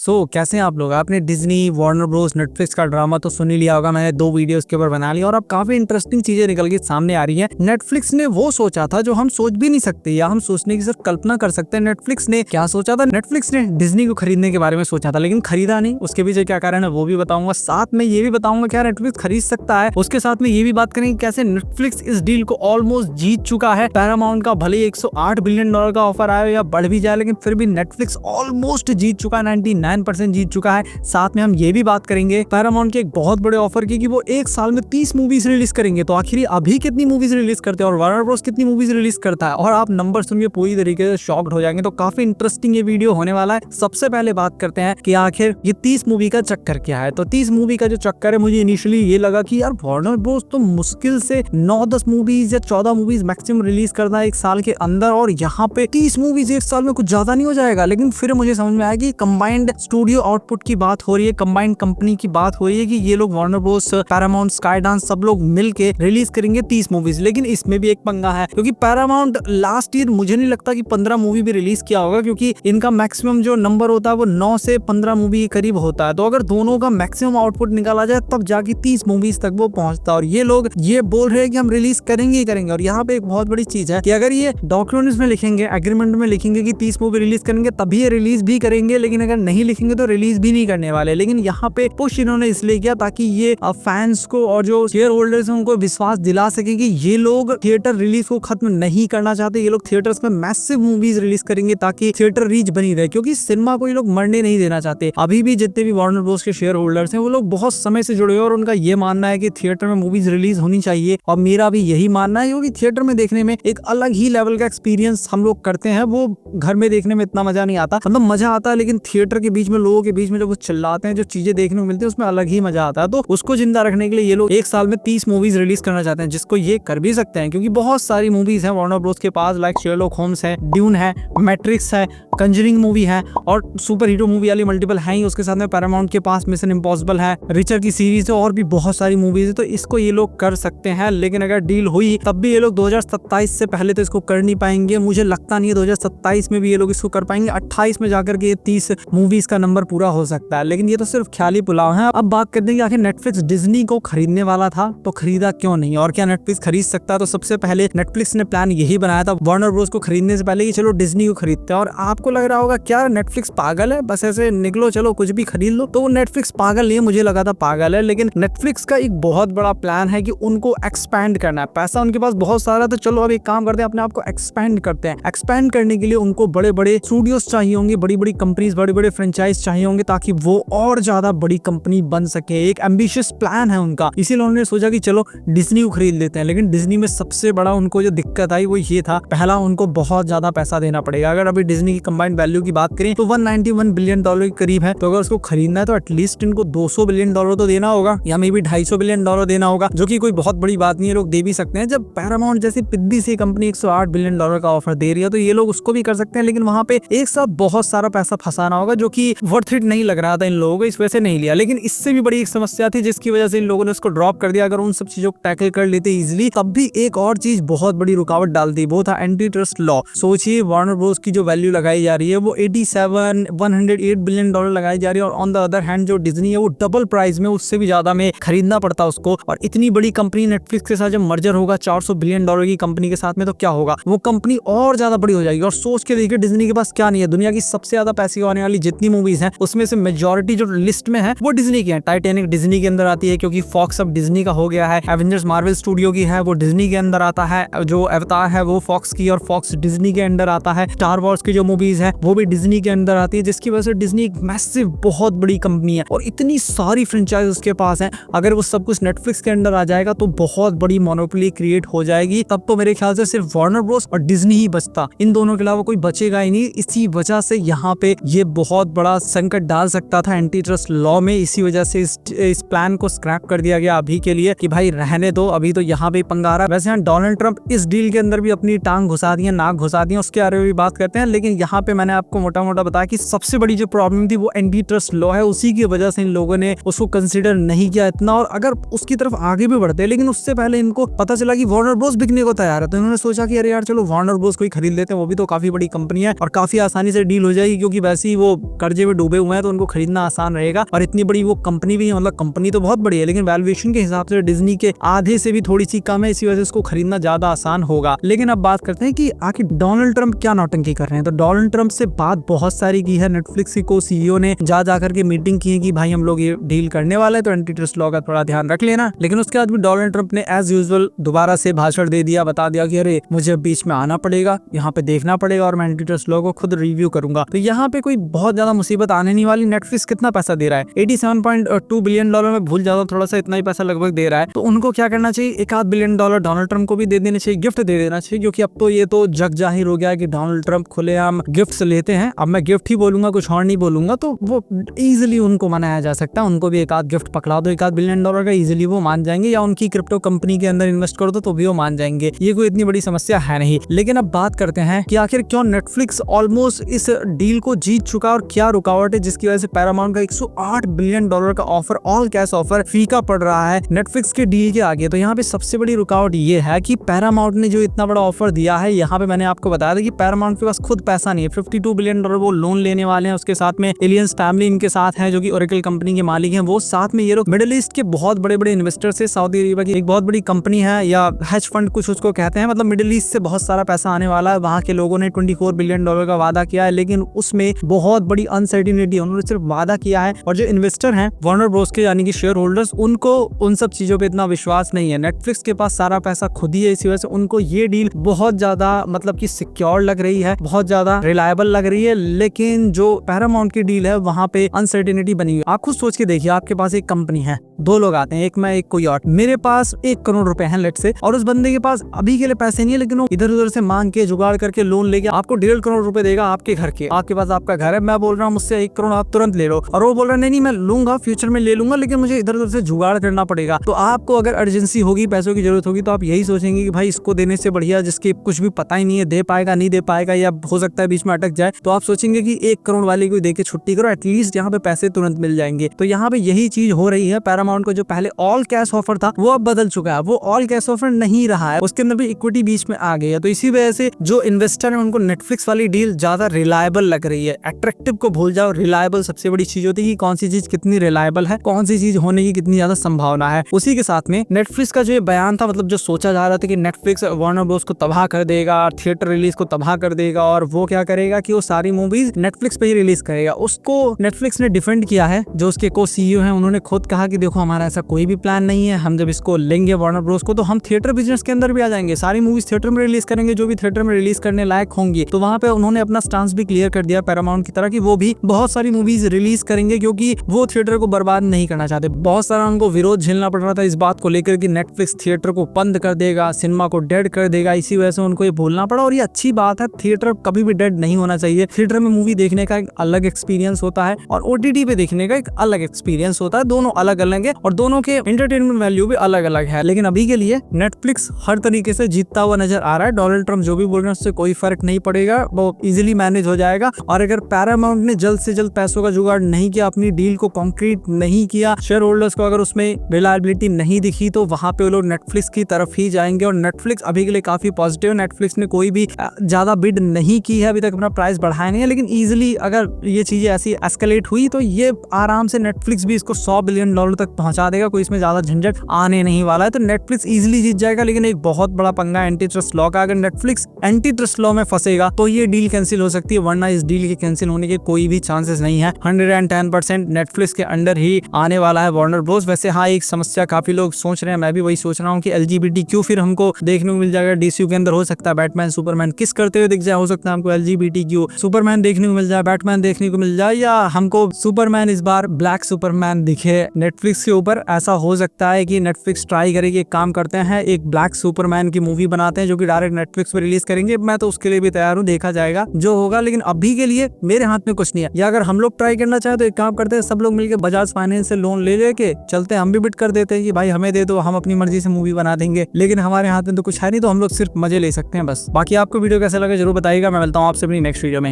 कैसे हैं आप लोग? आपने डिज्नी, वार्नर ब्रोस, नेटफ्लिक्स का ड्रामा तो सुन ही लिया होगा। मैंने 2 वीडियो इसके ऊपर बना लिया और अब काफी इंटरेस्टिंग चीजें निकल के सामने आ रही हैं। नेटफ्लिक्स ने वो सोचा था जो हम सोच भी नहीं सकते या हम सोचने की सिर्फ कल्पना कर सकते हैं। नेटफ्लिक्स ने क्या सोचा था? नेटफ्लिक्स ने डिज्नी को खरीदने के बारे में सोचा था, लेकिन खरीदा नहीं। उसके पीछे क्या कारण है वो भी बताऊंगा। साथ में ये भी बताऊंगा क्या नेटफ्लिक्स खरीद सकता है। उसके साथ में ये भी बात करेंगे कैसे नेटफ्लिक्स इस डील को ऑलमोस्ट जीत चुका है। पैरामाउंट का भले 108 बिलियन डॉलर का ऑफर आया या बढ़ भी जाए, लेकिन फिर भी नेटफ्लिक्स ऑलमोस्ट जीत चुका है, 99% जीत चुका है। साथ में हम ये भी बात करेंगे पैरामाउंट के एक बहुत बड़े ऑफर की कि वो एक साल में 30 मूवीज रिलीज करेंगे। तो आखिर अभी कितनी मूवीज रिलीज करते हैं और वार्नर ब्रोस कितनी मूवीज रिलीज करता है, और आप नंबर सुन के पूरी तरीके से शॉक्ड हो जाएंगे। तो काफी इंटरेस्टिंग ये वीडियो होने वाला है। सबसे पहले बात करते हैं कि आखिर ये 30 मूवी का चक्कर क्या है। तो 30 मूवी का जो चक्कर है, मुझे इनिशियली ये लगा कि यार वार्नर ब्रोस तो मुश्किल से 9-10 मूवीज या 14 मूवीज मैक्सिमम रिलीज करता है एक साल के अंदर, और यहाँ पे 30 मूवीज एक साल में कुछ ज्यादा नहीं हो जाएगा। लेकिन फिर मुझे समझ में आया कि कंबाइंड स्टूडियो आउटपुट की बात हो रही है, कंबाइंड कंपनी की बात हो रही है कि ये लोग Warner Bros, Paramount, sky dance सब लोग मिलके रिलीज करेंगे 30 मूवीज। लेकिन इसमें भी एक पंगा है, क्योंकि पैरामाउंट लास्ट ईयर मुझे नहीं लगता कि 15 मूवी भी रिलीज किया होगा, क्योंकि इनका मैक्सिमम जो नंबर होता है वो 9 से 15 मूवी के करीब होता है। तो अगर दोनों का मैक्सिमम आउटपुट निकाला जाए तब जाके 30 मूवीज तक वो पहुंचता है। और ये लोग ये बोल रहे हैं कि हम रिलीज करेंगे ही करेंगे। और यहाँ पे एक बहुत बड़ी चीज है कि अगर ये डॉक्यूमेंट्स में लिखेंगे, एग्रीमेंट में लिखेंगे कि 30 मूवी रिलीज करेंगे तभी ये रिलीज भी करेंगे, लेकिन अगर नहीं लिखेंगे तो रिलीज भी नहीं करने वाले। लेकिन यहाँ पे पुश इन्होंने इसलिए किया ताकि ये फैंस को और जो शेयर होल्डर्स हैं उनको विश्वास दिला सके कि ये लोग थिएटर रिलीज को खत्म नहीं करना चाहते। ये लोग थिएटर्स में मैसिव मूवीज रिलीज करेंगे ताकि थिएटर रीच बनी रहे, क्योंकि सिनेमा को ये लोग मरने नहीं देना चाहते। अभी भी जितने भी वार्नर ब्रोस के शेयर होल्डर्स हैं वो लोग बहुत समय से जुड़े हुए और उनका ये मानना है कि थिएटर में मूवीज रिलीज होनी चाहिए। और मेरा भी यही मानना है, क्योंकि थिएटर में देखने में एक अलग ही लेवल का एक्सपीरियंस हम लोग करते हैं। वो घर में देखने में इतना मजा नहीं आता, मतलब मजा आता है, लेकिन थिएटर के बीच में लोगों के बीच में जब वो चिल्लाते हैं, जो चीजें देखने को मिलती है उसमें अलग ही मजा आता है। तो उसको जिंदा रखने के लिए ये लोग एक साल में 30 मूवीज रिलीज करना चाहते हैं, जिसको ये कर भी सकते हैं क्योंकि बहुत सारी मूवीज हैं वार्नर ब्रोस के पास, लाइक शेरलॉक होम्स है, ड्यून है, मैट्रिक्स है, कंजरिंग मूवी है और सुपर हीरो मूवी वाली मल्टीपल है ही। उसके साथ में पैरामाउंट के पास मिशन इम्पॉसिबल है, रिचर की सीरीज है और भी बहुत सारी मूवीज है। तो इसको ये लोग कर सकते हैं, लेकिन अगर डील हुई तब भी ये लोग 2027 से पहले तो इसको कर नहीं पाएंगे। मुझे लगता नहीं है 2027 में भी ये लोग इसको कर पाएंगे। 28 में जाकर के 30 मूवीज का नंबर पूरा हो सकता है, लेकिन ये तो सिर्फ ख्याली पुलाव है। अब बात करते हैं कि आखिर नेटफ्लिक्स डिज्नी को खरीदने वाला था तो खरीदा क्यों नहीं, और क्या नेटफ्लिक्स खरीद सकता है? तो सबसे पहले नेटफ्लिक्स ने प्लान यही बनाया था वार्नर ब्रोस को खरीदने से पहले कि चलो डिज्नी को खरीदते हैं। और आपको लग रहा होगा क्या नेटफ्लिक्स पागल है, बस ऐसे निकलो चलो कुछ भी खरीद लो? तो नेटफ्लिक्स पागल नहीं है, मुझे लगा था पागल है, लेकिन नेटफ्लिक्स का एक बहुत बड़ा प्लान है कि उनको एक्सपैंड करना है। पैसा उनके पास बहुत सारा, तो चलो अब एक काम करते हैं, अपने आप को एक्सपैंड करते हैं। एक्सपैंड करने के लिए उनको बड़े बड़े स्टूडियोज चाहिए होंगे, बड़ी बड़ी कंपनीज, बड़े बड़े फ्रेंचाइज चाहिए होंगे, ताकि वो और ज्यादा बड़ी कंपनी बन सके। एक एम्बिशियस प्लान है उनका, इसीलिए उन्होंने सोचा कि चलो डिज्नी को खरीद लेते हैं। लेकिन डिज्नी में सबसे बड़ा उनको जो दिक्कत आई वो ये था, पहला उनको बहुत ज्यादा पैसा देना पड़ेगा। अगर अभी डिज्नी की कंबाइंड वैल्यू की बात करें तो 191 बिलियन डॉलर के करीब है। तो अगर उसको खरीदना है तो एटलीस्ट इनको 200 बिलियन डॉलर तो देना होगा, या मे बी 250 बिलियन डॉलर देना होगा, जो कि कोई बहुत बड़ी बात नहीं है, लोग दे भी सकते हैं। जब पैरामाउंट जैसी पिद्दी सी कंपनी 108 बिलियन डॉलर का ऑफर दे रही है तो ये लोग उसको भी कर सकते हैं, लेकिन वहां पे एक साथ बहुत सारा पैसा फंसाना होगा, जो कि वर्थ इट नहीं लग रहा था इन लोगों को, इस वजह से नहीं लिया। लेकिन इससे भी बड़ी एक समस्या थी जिसकी वजह से इन लोगों ने उसको ड्रॉप कर दिया। अगर उन सब चीजों को टैकल कर लेते इजिली, तब भी एक और चीज बहुत बड़ी रुकावट डालती, वो था एंटी ट्रस्ट लॉ। सोचिए वार्नर ब्रोस की जो वैल्यू लगाई जा रही है वो 108 बिलियन डॉलर लगाई जा रही है, और ऑन द अदर हैंड जो डिज्नी है वो डबल प्राइस में, उससे भी ज्यादा में खरीदना पड़ता उसको। और इतनी बड़ी कंपनी नेटफ्लिक्स के साथ जब मर्जर होगा 400 बिलियन डॉलर की कंपनी के साथ में, तो क्या होगा, वो कंपनी और ज्यादा बड़ी हो जाएगी। और सोच के देखिए डिज्नी के पास क्या नहीं है, दुनिया की सबसे ज्यादा पैसे आने वाली जितनी मूवीज हैं उसमें से मेजॉरिटी जो लिस्ट में है वो डिज्नी की है। टाइटैनिक डिज्नी के अंदर आती है, क्योंकि फॉक्स अब डिज्नी का हो गया है। एवेंजर्स मार्वल स्टूडियो की है, वो डिज्नी के अंदर आता है। जो अवतार है वो फॉक्स की, और फॉक्स डिज्नी के अंदर आता है। स्टार वॉर्स की जो मूवीज है वो भी डिज्नी के अंदर आती है, जिसकी वजह से डिज्नी एक मैसिव बहुत बड़ी कंपनी है और इतनी सारी फ्रेंचाइज उसके पास है। अगर वो सब कुछ नेटफ्लिक्स के अंदर आ जाएगा तो बहुत बड़ी मोनोपोली क्रिएट हो जाएगी। तब तो मेरे ख्याल से सिर्फ वार्नर ब्रोस और डिज्नी ही बचता, इन दोनों के अलावा कोई बचेगा ही नहीं। इसी वजह से यहाँ पे ये बहुत बड़ा संकट डाल सकता था एंटी ट्रस्ट लॉ में। इसी वजह से इस प्लान को स्क्रैप कर दिया गया अभी के लिए कि भाई रहने दो, अभी तो यहाँ पे पंगा आ रहा है। वैसे यहाँ डोनाल्ड ट्रंप इस डील के अंदर भी अपनी टांग घुसा दी है, नाक घुसा दी है, उसके बारे में भी बात करते हैं। लेकिन यहाँ पे मैंने आपको मोटा मोटा बताया कि सबसे बड़ी जो प्रॉब्लम थी वो एंटी ट्रस्ट लॉ है, उसी की वजह से इन लोगों ने उसको कंसिडर नहीं किया इतना। और अगर उसकी तरफ आगे भी बढ़ते, लेकिन उससे पहले इनको पता चला कि वार्नर ब्रोस बिकने को तैयार है, तो इन्होंने सोचा कि अरे यार चलो वार्नर ब्रोस को ही खरीद लेते हैं, वो भी तो काफी बड़ी कंपनी है और काफी आसानी से डील हो जाएगी, क्योंकि वैसे ही वो कर कर्जे में डूबे हुए हैं तो उनको खरीदना आसान रहेगा। और इतनी बड़ी वो कंपनी भी है, मतलब कंपनी तो बहुत बड़ी है लेकिन वैल्यूएशन के हिसाब से डिज्नी के आधे से भी थोड़ी सी कम है, इसी वजह से उसको खरीदना ज्यादा आसान होगा। लेकिन अब बात करते हैं कि आखिर डोनाल्ड ट्रंप क्या नौटंकी कर रहे हैं। तो डोनाल्ड ट्रंप से बात बहुत सारी की है, नेटफ्लिक्स को सीईओ ने जा करके मीटिंग की है कि भाई हम लोग ये डील करने वाले हैं तो एंटी ट्रस्ट लॉ का थोड़ा ध्यान रख लेना। लेकिन उसके बाद भी डोनाल्ड ट्रंप ने एज यूजुअल दोबारा से भाषण दे दिया, बता दिया कि अरे मुझे बीच में आना पड़ेगा, यहाँ पे देखना पड़ेगा और मैं एंटी ट्रस्ट लॉ को खुद रिव्यू करूंगा। तो यहाँ पे कोई बहुत ज्यादा मुसीबत आने नहीं वाली। नेटफ्लिक्स कितना पैसा दे रहा है, $87.2 बिलियन में भूल जाता हूँ थोड़ा सा, इतना ही पैसा लगभग दे रहा है। तो उनको क्या करना चाहिए, $1 बिलियन डोनाल्ड ट्रंप को भी दे देना चाहिए, गिफ्ट दे देना चाहिए। क्योंकि अब तो ये तो जग जाहिर हो गया कि डोनाल्ड ट्रंप खुलेआम गिफ्ट्स लेते हैं। अब मैं गिफ्ट ही बोलूंगा, कुछ और नहीं बोलूंगा, तो वो इजीली उनको मनाया जा सकता है। उनको भी एक आध गिफ्ट पकड़ा दो $1 बिलियन का, इजीली वो मान जाएंगे। या उनकी क्रिप्टो कंपनी के अंदर इन्वेस्ट कर दो तो भी वो मान जाएंगे, ये कोई इतनी बड़ी समस्या है नहीं। लेकिन अब बात करते हैं कि आखिर क्यों नेटफ्लिक्स ऑलमोस्ट इस डील को जीत चुका और क्या रुकावट है जिसकी वजह से पैरामाउंट का $108 बिलियन का ऑफर, ऑल कैश ऑफर फीका पड़ रहा है नेटफ्लिक्स के डील के आगे। तो यहाँ पे सबसे बड़ी रुकावट ये है कि पैरामाउंट ने जो इतना बड़ा ऑफर दिया है, यहाँ पे मैंने आपको बताया था कि पैरामाउंट के पास खुद पैसा नहीं है। $52 बिलियन वो लोन लेने वाले हैं, उसके साथ में एलियंस फैमिली इनके साथ है जो कि ओरेकल कंपनी के मालिक हैं, वो साथ में ये लोग मिडिल ईस्ट के बहुत बड़े बड़े इन्वेस्टर से, सऊदी अरेबिया की एक बहुत बड़ी कंपनी है या हेज फंड कुछ उसको कहते हैं, मतलब मिडिल ईस्ट से बहुत सारा पैसा आने वाला है। वहां के लोगों ने $24 बिलियन का वादा किया है, लेकिन उसमें बहुत बड़ी अनसर्टिनिटी, उन्होंने सिर्फ वादा किया है। और जो इन्वेस्टर हैं वार्नर ब्रोस के यानी कि शेयर होल्डर्स, उनको उन सब चीजों पे इतना विश्वास नहीं है। नेटफ्लिक्स के पास सारा पैसा खुद ही है, इसी वजह से उनको ये डील बहुत ज्यादा मतलब कि सिक्योर लग रही है, बहुत ज्यादा रिलायबल लग रही है। लेकिन जो पैरामाउंट की डील है वहां पे अनसर्टिनिटी बनी हुई। आप खुद सोच के देखिए, आपके पास एक कंपनी है, दो लोग आते हैं, एक मैं एक कोई और, मेरे पास 1 करोड़ रुपए हैं लेट से, और उस बंदे के पास अभी के लिए पैसे नहीं है, लेकिन वो इधर उधर से मांग के जुगाड़ करके लोन लेके आपको 1.5 करोड़ रुपए देगा आपके घर के। आपके पास आपका घर है, मैं बोल रहा हूँ मुझसे 1 करोड़ आप तुरंत ले लो, और वो बोल रहा है नहीं मैं लूंगा, फ्यूचर में ले लूंगा, लेकिन मुझे इधर उधर से जुगाड़ करना पड़ेगा। तो आपको अगर अर्जेंसी होगी, पैसों की जरूरत होगी, तो आप यही सोचेंगे कि भाई इसको देने से बढ़िया जिसके कुछ भी पता ही नहीं है, दे पाएगा नहीं दे पाएगा, या हो सकता है बीच में अटक जाए, तो आप सोचेंगे कि 1 करोड़ वाले को देके छुट्टी करो, एटलीस्ट यहाँ पे पैसे तुरंत मिल जाएंगे। तो यहाँ पे यही चीज हो रही है। पैरामाउंट को जो पहले ऑल कैश ऑफर था वो अब बदल चुका है, वो ऑल कैश ऑफर नहीं रहा है, उसके अंदर भी इक्विटी बीच में आ गई है। तो इसी वजह से जो इन्वेस्टर है उनको नेटफ्लिक्स वाली डील ज्यादा रिलायबल लग रही है। अट्रैक्टिव को भूल जाओ, रिलायबल सबसे बड़ी चीज होती है कि कौन सी चीज कितनी रिलायबल है, कौन सी चीज होने की कितनी ज्यादा संभावना है। उसी के साथ में नेटफ्लिक्स का जो ये बयान था, मतलब जो सोचा जा रहा था कि नेटफ्लिक्स वार्नर ब्रोस को तबाह कर देगा, थिएटर रिलीज को तबाह कर देगा, और वो क्या करेगा कि वो सारी मूवीज नेटफ्लिक्स पे ही रिलीज करेगा, उसको नेटफ्लिक्स ने डिफेंड किया है। जो उसके को सीईओ हैं उन्होंने खुद कहा कि देखो हमारा ऐसा कोई भी प्लान नहीं है, हम जब इसको लेंगे वार्नर ब्रोस को तो हम थिएटर बिजनेस के अंदर भी आ जाएंगे, सारी मूवीज थिएटर में रिलीज करेंगे जो भी थिएटर में रिलीज करने लायक होंगी। तो वहां पे उन्होंने अपना स्टांस भी क्लियर कर दिया पैरामाउंट की तरह कि वो भी बहुत सारी मूवीज रिलीज करेंगे, क्योंकि वो थिएटर को बर्बाद नहीं करना चाहते। बहुत सारा उनको विरोध झेलना पड़ रहा था इस बात को लेकर कि नेटफ्लिक्स थिएटर को बंद कर देगा, सिनेमा को डेड कर देगा, इसी वजह से उनको ये बोलना पड़ा। और ये अच्छी बात है, थिएटर कभी भी डेड नहीं होना चाहिए। थिएटर में मूवी देखने का एक अलग एक्सपीरियंस होता है और ओटीटी पे देखने का एक अलग एक्सपीरियंस होता है, दोनों अलग अलग है और दोनों के एंटरटेनमेंट वैल्यू भी अलग अलग है। लेकिन अभी के लिए नेटफ्लिक्स हर तरीके से जीतता हुआ नजर आ रहा है। डोनाल्ड ट्रंप जो भी बोल रहे हैं उससे कोई फर्क नहीं पड़ेगा, वो इजीली मैनेज हो जाएगा। और अगर पैरामाउंट ने जल्द से जल्द पैसों का जुगाड़ नहीं किया, अपनी डील को कंक्रीट नहीं किया, शेयर होल्डर्स को अगर उसमें रिलायबिलिटी नहीं दिखी, तो वहां पे वो लोग नेटफ्लिक्स की तरफ ही जाएंगे। और नेटफ्लिक्स अभी के लिए काफी पॉजिटिव, नेटफ्लिक्स ने कोई भी ज्यादा बिड नहीं की है अभी तक, अपना प्राइस बढ़ाया नहीं है। लेकिन इजीली अगर ये चीजें ऐसी एस्केलेट हुई तो ये आराम से नेटफ्लिक्स भी इसको $100 बिलियन तक पहुंचा देगा, कोई इसमें ज्यादा झंझट आने नहीं वाला है। तो नेटफ्लिक्स इजीली जीत जाएगा। लेकिन एक बहुत बड़ा पंगा एंटी ट्रस्ट लॉ का, अगर नेटफ्लिक्स एंटी ट्रस्ट लॉ में फंसेगा तो ये डील कैंसिल हो सकती है, वरना इस डील के कैंसिल होने के कोई भी चांसेस नहीं है। 110% नेटफ्लिक्स के अंडर ही आने वाला है वार्नर ब्रोस। वैसे हाँ, एक समस्या काफी लोग सोच रहे हैं, मैं भी वही सोच रहा हूँ कि LGBTQ फिर हमको देखने को मिल जाएगा DCU के अंदर, हो सकता है बैटमैन सुपरमैन किस करते हुए दिख जाए, हो सकता है हमको LGBTQ सुपरमैन देखने को मिल जाए, बैटमैन देखने को मिल जाए, या हमको सुपरमैन इस बार ब्लैक सुपरमैन दिखे नेटफ्लिक्स के ऊपर। ऐसा हो सकता है कि नेटफ्लिक्स ट्राई करेगी, एक काम करते हैं एक ब्लैक सुपरमैन की मूवी बनाते हैं जो कि डायरेक्ट नेटफ्लिक्स पे रिलीज करेंगे। मैं तो उसके लिए भी तैयार हूँ, देखा जाएगा जो होगा। लेकिन अभी के लिए मेरे हाथ में कुछ नहीं है। या अगर हम लोग ट्राई करना चाहे तो एक काम करते हैं, सब लोग मिलकर बजाज फाइनेंस से लोन ले लेके चलते हैं, हम भी बिड कर देते हैं कि भाई हमें दे दो, हम अपनी मर्जी से मूवी बना देंगे। लेकिन हमारे हाथ में तो कुछ है नहीं, तो हम लोग सिर्फ मजे ले सकते हैं बस। बाकी आपको वीडियो कैसा लगा जरूर बताइएगा। मैं मिलता हूँ आपसे अपनी नेक्स्ट वीडियो में।